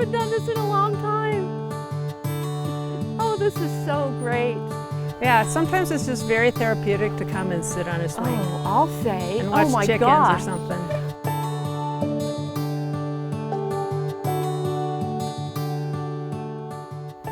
haven't done this in a long time. Oh, this is so great. Yeah, sometimes it's just very therapeutic to come and sit on a swing. Oh, I'll say. And watch oh my chickens gosh. or something.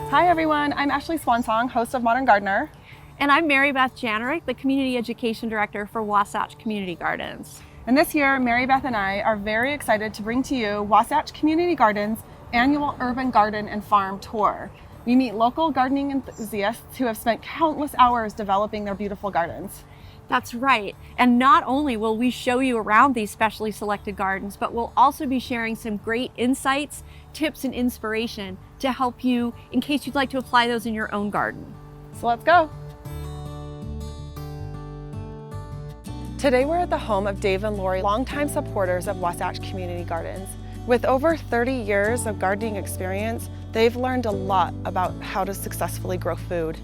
Hi everyone, I'm Ashley Swansong, host of Modern Gardener. And I'm Mary Beth Janerick, the Community Education Director for Wasatch Community Gardens. And this year, Mary Beth and I are very excited to bring to you Wasatch Community Gardens' annual Urban Garden and Farm Tour. We meet local gardening enthusiasts who have spent countless hours developing their beautiful gardens. That's right. And not only will we show you around these specially selected gardens, but we'll also be sharing some great insights, tips, and inspiration to help you in case you'd like to apply those in your own garden. So let's go. Today we're at the home of Dave and Lori, longtime supporters of Wasatch Community Gardens. With over 30 years of gardening experience, they've learned a lot about how to successfully grow food.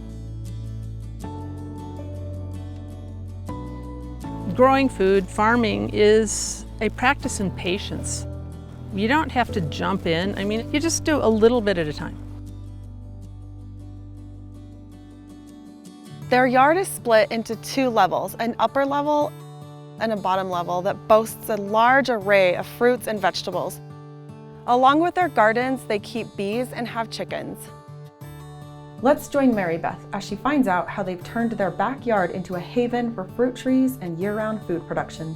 Growing food, farming, is a practice in patience. You don't have to jump in. I mean, you just do a little bit at a time. Their yard is split into two levels, an upper level and a bottom level that boasts a large array of fruits and vegetables. Along with their gardens, they keep bees and have chickens. Let's join Mary Beth as she finds out how they've turned their backyard into a haven for fruit trees and year-round food production.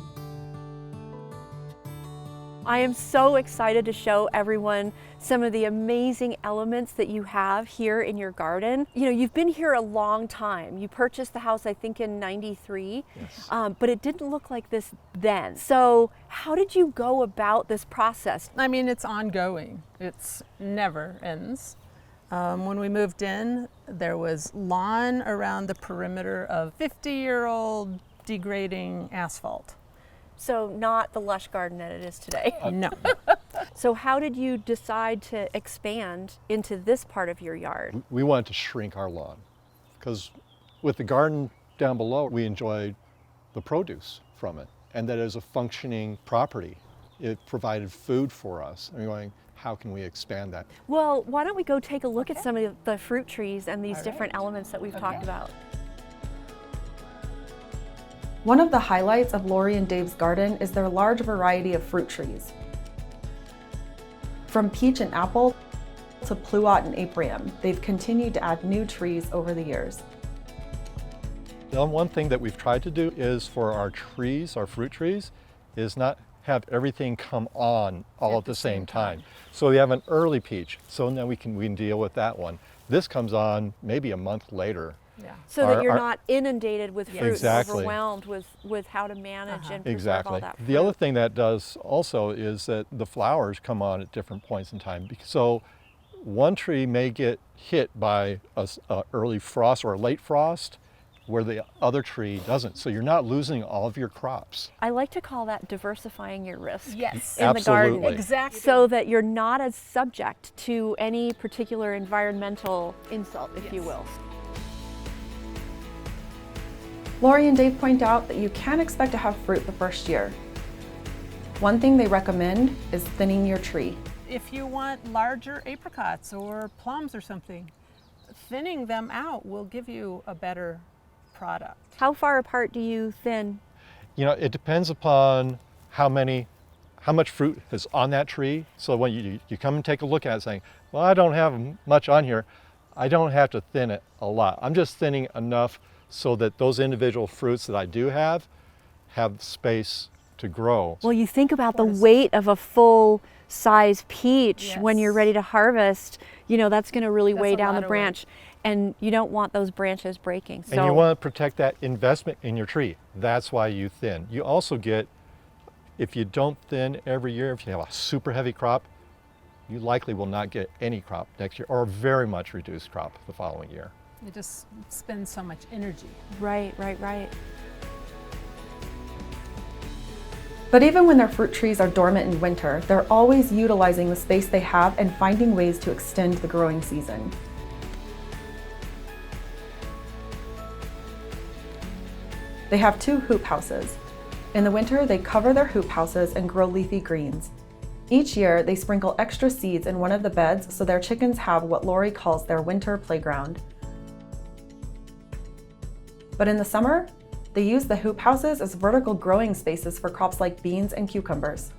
I am so excited to show everyone some of the amazing elements that you have here in your garden. You know, you've been here a long time. You purchased the house, I think, in '93, Yes. But it didn't look like this then. So how did you go about this process? I mean, it's ongoing. It's never ends. When we moved in, there was lawn around the perimeter of 50-year-old degrading asphalt. So not the lush garden that it is today. No. So how did you decide to expand into this part of your yard? We wanted to shrink our lawn because with the garden down below, we enjoyed the produce from it, and that as a functioning property, it provided food for us. And we're going, how can we expand that? Well, why don't we go take a look at some of the fruit trees and these different elements that we've talked about. One of the highlights of Lori and Dave's garden is their large variety of fruit trees. From peach and apple to pluot and apiarium, they've continued to add new trees over the years. The one thing that we've tried to do is for our trees, our fruit trees, is not have everything come on all at the same time. So we have an early peach, so now we can deal with that one. This comes on maybe a month later. Yeah. So that you're not inundated with fruit, and Exactly. overwhelmed with how to manage and preserve all Exactly. that fruit. The other thing that does also is that the flowers come on at different points in time. So one tree may get hit by a early frost or a late frost where the other tree doesn't. So you're not losing all of your crops. I like to call that diversifying your risk Yes. in the garden. Absolutely. Exactly. So that you're not as subject to any particular environmental insult, if you will. Lori and Dave point out that you can expect to have fruit the first year. One thing they recommend is thinning your tree. If you want larger apricots or plums or something, thinning them out will give you a better product. How far apart do you thin? You know, it depends upon how much fruit is on that tree. So when you come and take a look at it saying, well, I don't have much on here, I don't have to thin it a lot. I'm just thinning enough so that those individual fruits that I do have space to grow. Well, you think about the weight of a full size peach when you're ready to harvest, you know, that's going to really weigh a down lot the of branch, and you don't want those branches breaking. And you want to protect that investment in your tree. That's why you thin. You also get, if you don't thin every year, if you have a super heavy crop, you likely will not get any crop next year or a very much reduced crop the following year. You just spend so much energy. Right. But even when their fruit trees are dormant in winter, they're always utilizing the space they have and finding ways to extend the growing season. They have 2 hoop houses. In the winter, they cover their hoop houses and grow leafy greens. Each year, they sprinkle extra seeds in one of the beds so their chickens have what Lori calls their winter playground. But in the summer, they use the hoop houses as vertical growing spaces for crops like beans and cucumbers.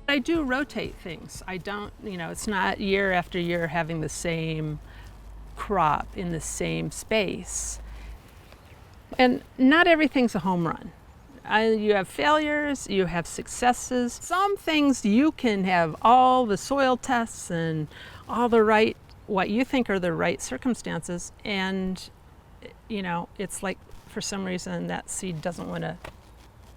I do rotate things. I don't, it's not year after year having the same crop in the same space. And not everything's a home run. You have failures, you have successes. Some things you can have all the soil tests and all the right, what you think are the right circumstances, and it's like for some reason that seed doesn't want to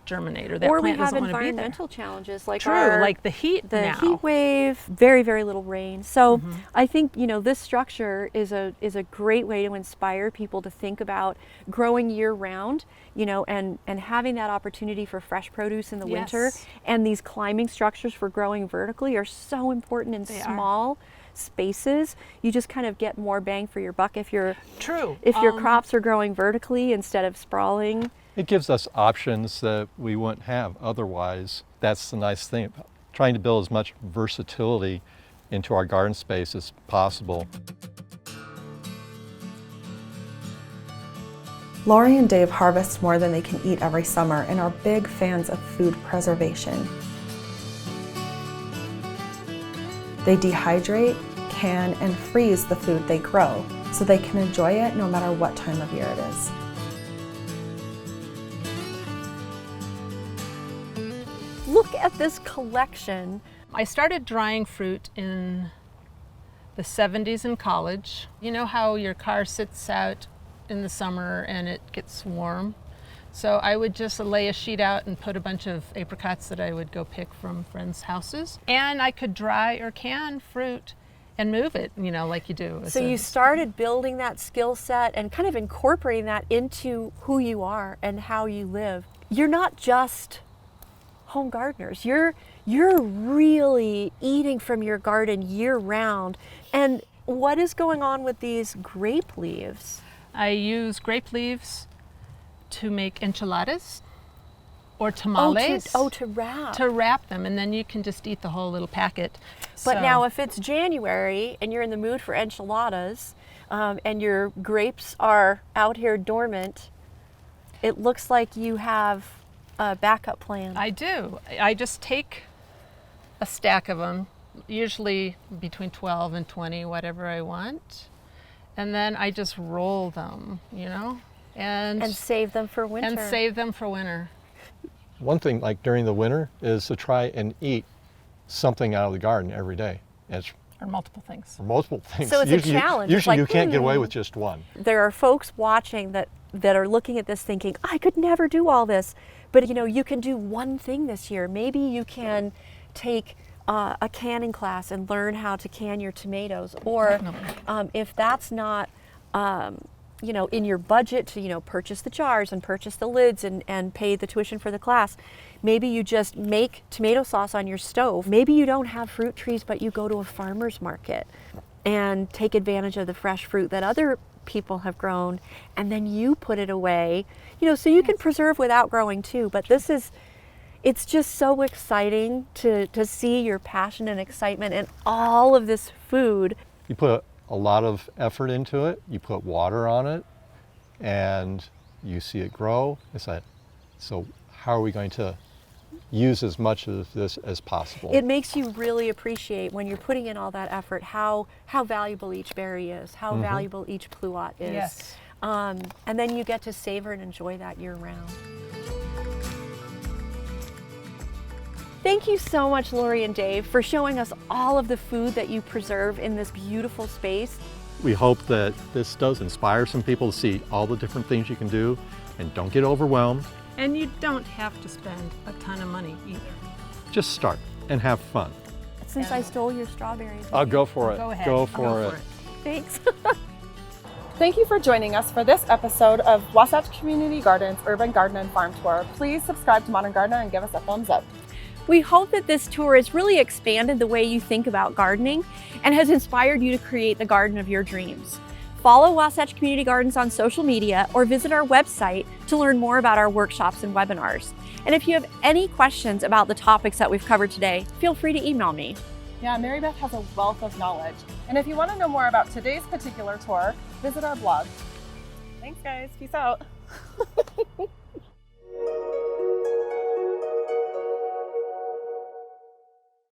germinate, or that or we plant have doesn't want to be there. environmental challenges like True, like the heat the now. heat wave, very, very little rain. So I think this structure is a great way to inspire people to think about growing year round, and having that opportunity for fresh produce in the winter. Yes. And these climbing structures for growing vertically are so important in small spaces. You just kind of get more bang for your buck if your True. crops are growing vertically instead of sprawling. It gives us options that we wouldn't have otherwise. That's the nice thing about trying to build as much versatility into our garden space as possible. Lori and Dave harvest more than they can eat every summer and are big fans of food preservation. They dehydrate, can, and freeze the food they grow so they can enjoy it no matter what time of year it is. Look at this collection. I started drying fruit in the 70s in college. You know how your car sits out in the summer and it gets warm? So I would just lay a sheet out and put a bunch of apricots that I would go pick from friends' houses. And I could dry or can fruit and move it, like you do. So you started building that skill set and kind of incorporating that into who you are and how you live. You're not just home gardeners. You're really eating from your garden year round. And what is going on with these grape leaves? I use grape leaves to make enchiladas or tamales. To wrap. To wrap them, and then you can just eat the whole little packet. But now if it's January and you're in the mood for enchiladas, and your grapes are out here dormant, it looks like you have a backup plan. I do. I just take a stack of them, usually between 12 and 20, whatever I want, and then I just roll them, and save them for winter. And save them for winter. One thing like during the winter is to try and eat something out of the garden every day. And it's Or multiple things. multiple things. So it's a challenge. It's Usually like, you can't get away with just one. There are folks watching that are looking at this thinking, I could never do all this. But you can do one thing this year. Maybe you can take a canning class and learn how to can your tomatoes. Or if that's not in your budget to purchase the jars and purchase the lids and pay the tuition for the class, maybe you just make tomato sauce on your stove. Maybe you don't have fruit trees, but you go to a farmer's market and take advantage of the fresh fruit that other people have grown, and then you put it away, so you can preserve without growing too. But it's just so exciting to see your passion and excitement and all of this food. You put a lot of effort into it, you put water on it, and you see it grow. It's like, so how are we going to use as much of this as possible? It makes you really appreciate when you're putting in all that effort how valuable each berry is, how valuable each pluot is. Yes. And then you get to savor and enjoy that year round. Thank you so much, Lori and Dave, for showing us all of the food that you preserve in this beautiful space. We hope that this does inspire some people to see all the different things you can do, and don't get overwhelmed. And you don't have to spend a ton of money either. Just start and have fun. Since I stole your strawberries. I'll go for it. Go ahead. Go for it. Thanks. Thank you for joining us for this episode of Wasatch Community Gardens Urban Garden and Farm Tour. Please subscribe to Modern Gardener and give us a thumbs up. We hope that this tour has really expanded the way you think about gardening and has inspired you to create the garden of your dreams. Follow Wasatch Community Gardens on social media or visit our website to learn more about our workshops and webinars. And if you have any questions about the topics that we've covered today, feel free to email me. Yeah, Mary Beth has a wealth of knowledge. And if you want to know more about today's particular tour, visit our blog. Thanks guys, peace out.